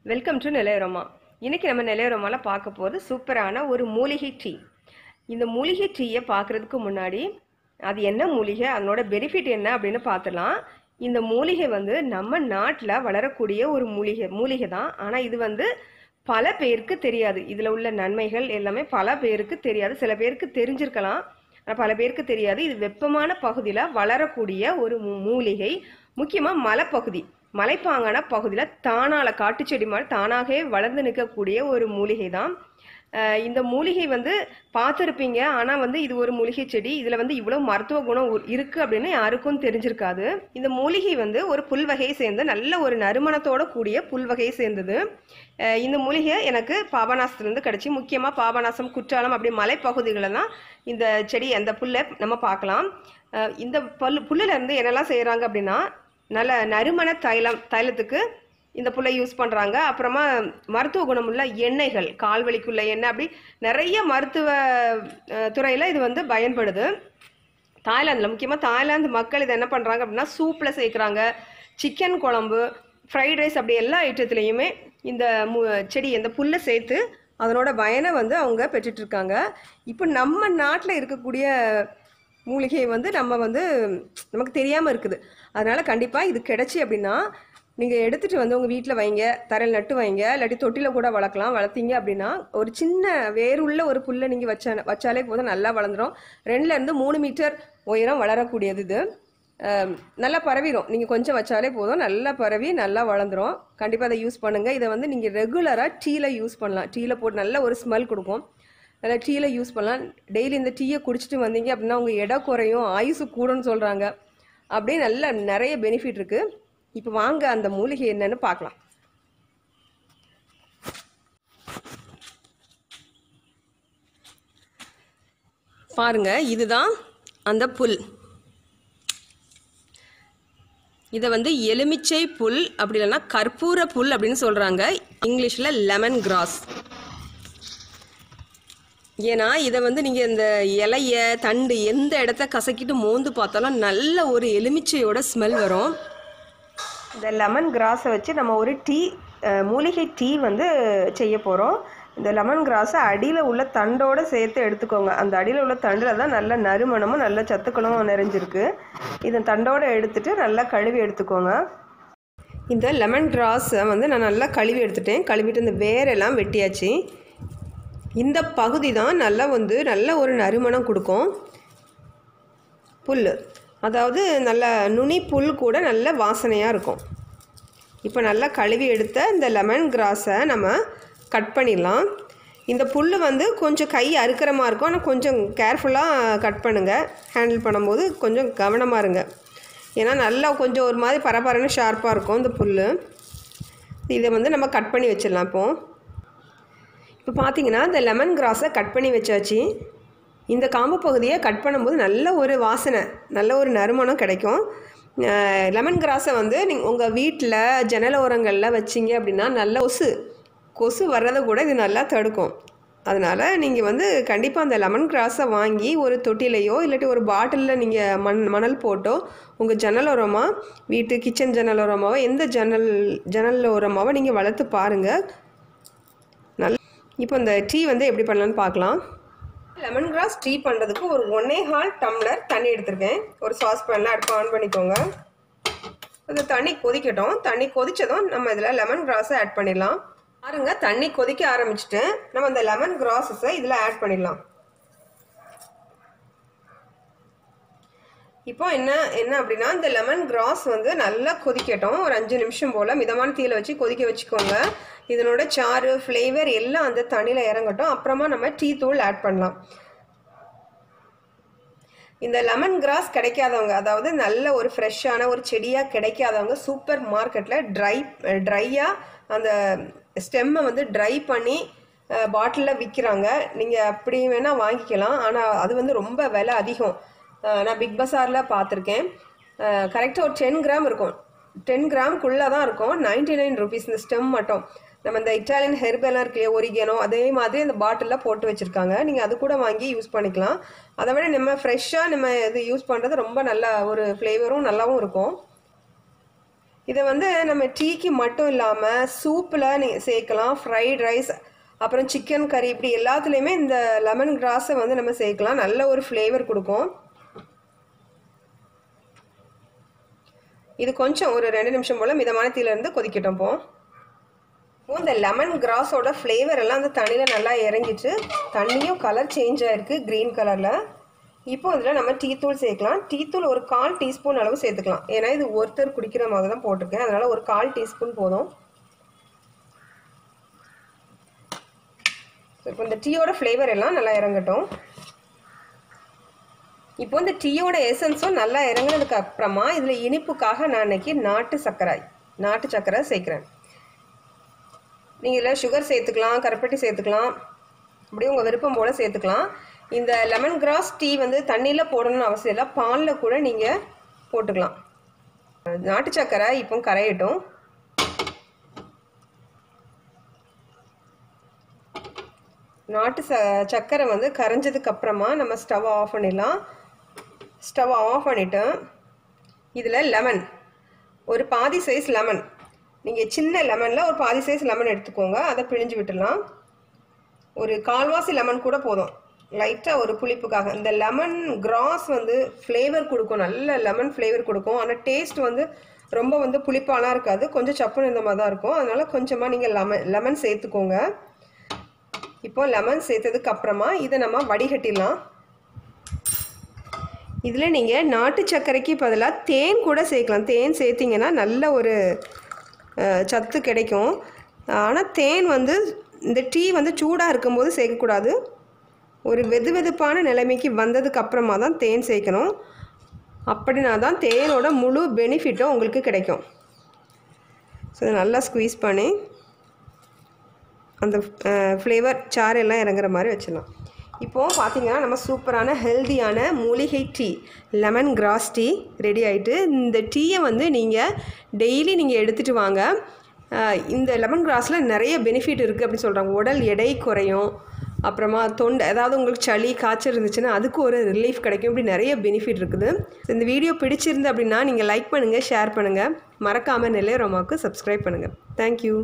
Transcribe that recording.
Welcome to Nellai aroma. இன்னைக்கு நம்ம நெல்லை அரோமால பார்க்க போகிறது சூப்பரான ஒரு மூலிகை டீ. இந்த மூலிகை டீயை பார்க்குறதுக்கு முன்னாடி அது என்ன மூலிகை, அதனோட பெனிஃபிட் என்ன அப்படின்னு பார்த்துலாம். இந்த மூலிகை நம்ம நாட்டில் வளரக்கூடிய ஒரு மூலிகை தான். ஆனால் இது பல பேருக்கு தெரியாது. இதில் உள்ள நன்மைகள் எல்லாமே பல பேருக்கு தெரியாது. சில பேருக்கு தெரிஞ்சிருக்கலாம், பல பேருக்கு தெரியாது. இது வெப்பமான பகுதியில் வளரக்கூடிய ஒரு மூலிகை. முக்கியமாக மலைப்பகுதி, மலைப்பாங்கான பகுதியில் தானால காட்டு செடி மாதிரி தானாகவே வளர்ந்து நிற்கக்கூடிய ஒரு மூலிகை தான். இந்த மூலிகை பார்த்துருப்பீங்க. ஆனால் இது ஒரு மூலிகை செடி. இதில் இவ்வளோ மருத்துவ குணம் இருக்குது அப்படின்னு யாருக்கும் தெரிஞ்சிருக்காது. இந்த மூலிகை ஒரு புல் வகையை சேர்ந்து நல்ல ஒரு நறுமணத்தோட கூடிய புல் வகையை சேர்ந்தது. இந்த மூலிகை எனக்கு பாபநாசத்துலேருந்து கிடச்சி. முக்கியமாக பாபநாசம், குற்றாலம் அப்படி மலைப்பகுதிகளில் தான் இந்த செடி, அந்த புல்லை நம்ம பார்க்கலாம். இந்த புல்லுலேருந்து என்னெல்லாம் செய்கிறாங்க அப்படின்னா, நல்ல நறுமண தைலத்துக்கு இந்த புல்லை யூஸ் பண்ணுறாங்க. அப்புறமா மருத்துவ குணமுள்ள எண்ணெய்கள், கால்வலிக்குள்ள எண்ணெய், அப்படி நிறைய மருத்துவ துறையில் இது பயன்படுது. தாய்லாந்தில், முக்கியமாக தாய்லாந்து மக்கள் இதை என்ன பண்ணுறாங்க அப்படின்னா, சூப்பில் சேர்க்குறாங்க. சிக்கன் குழம்பு, ஃப்ரைட் ரைஸ், அப்படி எல்லா ஐட்டத்துலேயுமே இந்த செடி, இந்த புல்லை சேர்த்து அதனோட பயனை அவங்க பெற்றுட்ருக்காங்க. இப்போ நம்ம நாட்டில் இருக்கக்கூடிய மூலிகை நமக்கு தெரியாமல் இருக்குது. அதனால் கண்டிப்பாக இது கிடச்சி அப்படின்னா நீங்கள் எடுத்துகிட்டு உங்கள் வீட்டில் வைங்க, தரையில் நட்டு வைங்க, இல்லாட்டி தொட்டியில் கூட வளர்க்கலாம். வளர்த்தீங்க அப்படின்னா ஒரு சின்ன வேருள்ள ஒரு புல்லை நீங்கள் வச்சாலே போதும், நல்லா வளர்ந்துடும். 2லேருந்து 3 மீட்டர் உயரம் வளரக்கூடியது இது. நல்லா பரவிடும். நீங்கள் கொஞ்சம் வச்சாலே போதும், நல்லா பரவி நல்லா வளர்ந்துடும். கண்டிப்பாக அதை யூஸ் பண்ணுங்கள். இதை நீங்கள் ரெகுலராக டீயில் யூஸ் பண்ணலாம். டீயில் போட்டு நல்ல ஒரு ஸ்மெல் கொடுக்கும். நல்லா டீயில் யூஸ் பண்ணலாம். டெய்லி இந்த டீயை குடிச்சிட்டு வந்தீங்க அப்படின்னா உங்கள் எடை குறையும், ஆயுசு கூடும்னு சொல்கிறாங்க. அப்படியே நல்ல நிறைய பெனிஃபிட் இருக்குது. இப்போ வாங்க அந்த மூலிகை என்னன்னு பார்க்கலாம். பாருங்க, இதுதான் அந்த புல். இதை எலுமிச்சை புல், அப்படி இல்லைன்னா கற்பூர புல் அப்படின்னு சொல்கிறாங்க. இங்கிலீஷில் லெமன் கிராஸ். ஏன்னா இதை நீங்கள் இந்த இலைய தண்டு எந்த இடத்த கசக்கிட்டு மோந்து பார்த்தாலும் நல்ல ஒரு எலுமிச்சையோட ஸ்மெல் வரும். இந்த லெமன் கிராஸை வச்சு நம்ம ஒரு டீ, மூலிகை டீ செய்ய போகிறோம். இந்த லெமன் கிராஸை அடியில் உள்ள தண்டோடு சேர்த்து எடுத்துக்கோங்க. அந்த அடியில் உள்ள தண்டில் தான் நல்ல நறுமணமும் நல்ல சத்துக்களும் நிறைஞ்சிருக்கு. இதை தண்டோடு எடுத்துகிட்டு நல்லா கழுவி எடுத்துக்கோங்க. இந்த லெமன் கிராஸை நான் நல்லா கழுவி எடுத்துட்டேன். கழுவிட்டு இந்த வேரெல்லாம் வெட்டியாச்சு. இந்த பகுதி தான் நல்ல ஒரு நறுமணம் கொடுக்கும். புல், அதாவது நல்ல நுனி புல் கூட நல்ல வாசனையாக இருக்கும். இப்போ நல்லா கழுவி எடுத்த இந்த லெமன் கிராஸை நம்ம கட் பண்ணிடலாம். இந்த புல் கொஞ்சம் கை அறுக்கிற மாதிரி இருக்கும். ஆனால் கொஞ்சம் கேர்ஃபுல்லாக கட் பண்ணுங்கள். ஹேண்டில் பண்ணும்போது கொஞ்சம் கவனமாக இருங்க. ஏன்னா நல்லா கொஞ்சம் ஒரு மாதிரி பரபரன்னு ஷார்ப்பாக இருக்கும் இந்த புல். இதை நம்ம கட் பண்ணி வச்சிடலாம். இப்போ பார்த்தீங்கன்னா இந்த லெமன் கிராஸை கட் பண்ணி வச்சாச்சு. இந்த காம்பு பகுதியை கட் பண்ணும்போது நல்ல ஒரு வாசனை, நல்ல ஒரு நறுமணம் கிடைக்கும். லெமன் கிராஸை நீங்கள் உங்கள் வீட்டில் ஜன்னல் ஓரங்களில் வச்சிங்க அப்படின்னா நல்ல கொசு வர்றதை கூட இது நல்லா தடுக்கும். அதனால் நீங்கள் கண்டிப்பாக அந்த லெமன் கிராஸை வாங்கி ஒரு தொட்டிலையோ இல்லாட்டி ஒரு பாட்டிலில் நீங்கள் மணல் போட்டோ உங்கள் ஜன்னல் ஓரமாக, வீட்டு கிச்சன் ஜன்னல் ஓரமாவோ, எந்த ஜன்னல் ஓரமாவோ நீங்கள் வளர்த்து பாருங்கள். இப்போ இந்த டீ எப்படி பண்ணலான்னு பார்க்கலாம். லெமன் கிராஸ் டீ பண்ணுறதுக்கு ஒரு 1.25 டம்ளர் தண்ணி எடுத்துருக்கேன். ஒரு சாஸ்பேனில் அடுப்பு ஆன் பண்ணிக்கோங்க. இந்த தண்ணி கொதிக்கட்டும். தண்ணி கொதித்ததும் நம்ம இதில் லெமன் கிராஸை ஆட் பண்ணிடலாம். பாருங்க, தண்ணி கொதிக்க ஆரம்பிச்சுட்டு நம்ம இந்த லெமன் கிராஸஸை இதில் ஆட் பண்ணிடலாம். இப்போ என்ன அப்படின்னா, இந்த லெமன் கிராஸ் நல்லா கொதிக்கட்டும். ஒரு 5 நிமிஷம் போல் மிதமான தீயில வச்சு கொதிக்க வச்சுக்கோங்க. இதனோட சாறு, ஃப்ளேவர் எல்லாம் அந்த தண்ணியில் இறங்கட்டும். அப்புறமா நம்ம டீ தூள் ஆட் பண்ணலாம். இந்த லெமன் கிராஸ் கிடைக்காதவங்க, அதாவது நல்ல ஒரு ஃப்ரெஷ்ஷான ஒரு செடியாக கிடைக்காதவங்க, சூப்பர் மார்க்கெட்டில் ட்ரையாக அந்த ஸ்டெம்மை ட்ரை பண்ணி பாட்டிலில் விற்கிறாங்க. நீங்கள் அப்படி வேணால் வாங்கிக்கலாம். ஆனால் அது ரொம்ப விலை அதிகம். நான் பிக் பஸாரில் பார்த்துருக்கேன். கரெக்டாக ஒரு 10 கிராம் இருக்கும். 10 கிராம்குள்ளே தான் இருக்கும். 99 ருபீஸ் இந்த ஸ்டெம் மட்டும். நம்ம இந்த இட்டாலியன் ஹெர்பெல்லாம் இருக்கு, ஒரிகேனோ, அதே மாதிரி இந்த பாட்டிலில் போட்டு வச்சுருக்காங்க. நீங்கள் அது கூட வாங்கி யூஸ் பண்ணிக்கலாம். அதை விட நம்ம ஃப்ரெஷ்ஷாக நம்ம இது யூஸ் பண்ணுறது ரொம்ப நல்ல ஒரு ஃப்ளேவரும் நல்லாவும் இருக்கும். இதை வந்து நம்ம டீக்கு மட்டும் இல்லாமல் சூப்பில் நீங்கள் சேர்க்கலாம், ஃப்ரைட் ரைஸ், அப்புறம் சிக்கன் கறி, இப்படி எல்லாத்துலேயுமே இந்த லெமன் கிராஸை வந்து நம்ம சேர்க்கலாம். நல்ல ஒரு ஃப்ளேவர் கொடுக்கும். இது கொஞ்சம் ஒரு 2 நிமிஷம் போல் மிதமான தீயிலேருந்து கொதிக்கட்டும். இந்த லெமன் கிராஸோட ஃப்ளேவர் எல்லாம் அந்த தண்ணியில் நல்லா இறங்கிட்டு தண்ணியும் கலர் சேஞ்ச் ஆகிருக்கு க்ரீன் கலரில். இப்போ இதில் நம்ம டீத்தூள் சேர்க்கலாம். டீத்தூள் ஒரு 1/4 டீஸ்பூன் அளவு சேர்த்துக்கலாம். ஏன்னா இது ஒருத்தர் குடிக்கிற மாதிரி தான் போட்டிருக்கேன், அதனால் ஒரு 1/4 டீஸ்பூன் போதும். இப்போ இந்த டீயோட ஃப்ளேவர் எல்லாம் நல்லா இறங்கட்டும். இப்போ இந்த டீயோட எசன்ஸும் நல்லா இறங்கினதுக்கு அப்புறமா இதில் இனிப்புக்காக நான் இன்னைக்கு நாட்டு சர்க்கரை சேர்க்குறேன். நீங்கள் இதில் சுகர் சேர்த்துக்கலாம், கருப்பட்டி சேர்த்துக்கலாம், அப்படியே உங்கள் விருப்பம் போல் சேர்த்துக்கலாம். இந்த லெமன் கிராஸ் டீ வந்து தண்ணியில் போடணும்னு அவசியம் இல்லை, பாலில் கூட நீங்கள் போட்டுக்கலாம். நாட்டு சர்க்கரை இப்போ கரையட்டும். நாட்டு சர்க்கரை வந்து கரைஞ்சதுக்கு அப்புறமா நம்ம ஸ்டவ் ஆஃப் பண்ணிடலாம். ஸ்டவ் ஆஃப் பண்ணிவிட்டு இதில் லெமன், ஒரு பாதி சைஸ் லெமன், நீங்கள் சின்ன லெமனில் ஒரு பாதி சைஸ் லெமன் எடுத்துக்கோங்க. அதை பிழிஞ்சு விட்டுடலாம். ஒரு 1/4 லெமன் கூட போதும், லைட்டாக ஒரு புளிப்புக்காக. இந்த லெமன் கிராஸ் வந்து ஃப்ளேவர் கொடுக்கும், நல்ல லெமன் ஃப்ளேவர் கொடுக்கும். ஆனால் டேஸ்ட் வந்து ரொம்ப வந்து புளிப்பாலாம் இருக்காது, கொஞ்சம் சப்புன்னு இந்த மாதிரி தான் இருக்கும். அதனால் கொஞ்சமாக நீங்கள் லெமன் சேர்த்துக்கோங்க. இப்போ லெமன் சேர்த்ததுக்கு அப்புறமா இதை நம்ம வடிகட்டிடலாம். இதில் நீங்கள் நாட்டு சர்க்கரைக்கு பதிலாக தேன் கூட சேர்க்கலாம். தேன் சேர்த்திங்கன்னா நல்ல ஒரு சத்து கிடைக்கும். ஆனால் தேன் வந்து இந்த டீ வந்து சூடாக இருக்கும்போது சேர்க்கக்கூடாது. ஒரு வெதுவெதுப்பான நிலைமைக்கு வந்ததுக்கு அப்புறமா தான் தேன் சேர்க்கணும். அப்படின்னா தான் தேனோட முழு பெனிஃபிட்டும் உங்களுக்கு கிடைக்கும். ஸோ இதை நல்லா ஸ்குவீஸ் பண்ணி அந்த ஃப்ளேவர் சாரெல்லாம் இறங்குற மாதிரி வச்சிடலாம். இப்போது பார்த்திங்கன்னா நம்ம சூப்பரான ஹெல்தியான மூலிகை tea, lemon grass tea ready ஆகிட்டு. இந்த டீயை வந்து நீங்கள் டெய்லி நீங்கள் எடுத்துகிட்டு வாங்க. இந்த லெமன் கிராஸில் நிறைய பெனிஃபிட் இருக்குது அப்படின்னு சொல்கிறாங்க. உடல் எடை குறையும், அப்புறமா தொண்டை, அதாவது உங்களுக்கு சளி காய்ச்சல் இருந்துச்சுன்னா அதுக்கு ஒரு ரிலீஃப் கிடைக்கும். இப்படி நிறைய பெனிஃபிட் இருக்குது. இந்த வீடியோ பிடிச்சிருந்து அப்படின்னா நீங்கள் லைக் பண்ணுங்கள், ஷேர் பண்ணுங்கள். மறக்காமல் நெல்லை அரோமாவுக்கு சப்ஸ்கிரைப் பண்ணுங்கள். தேங்க்யூ.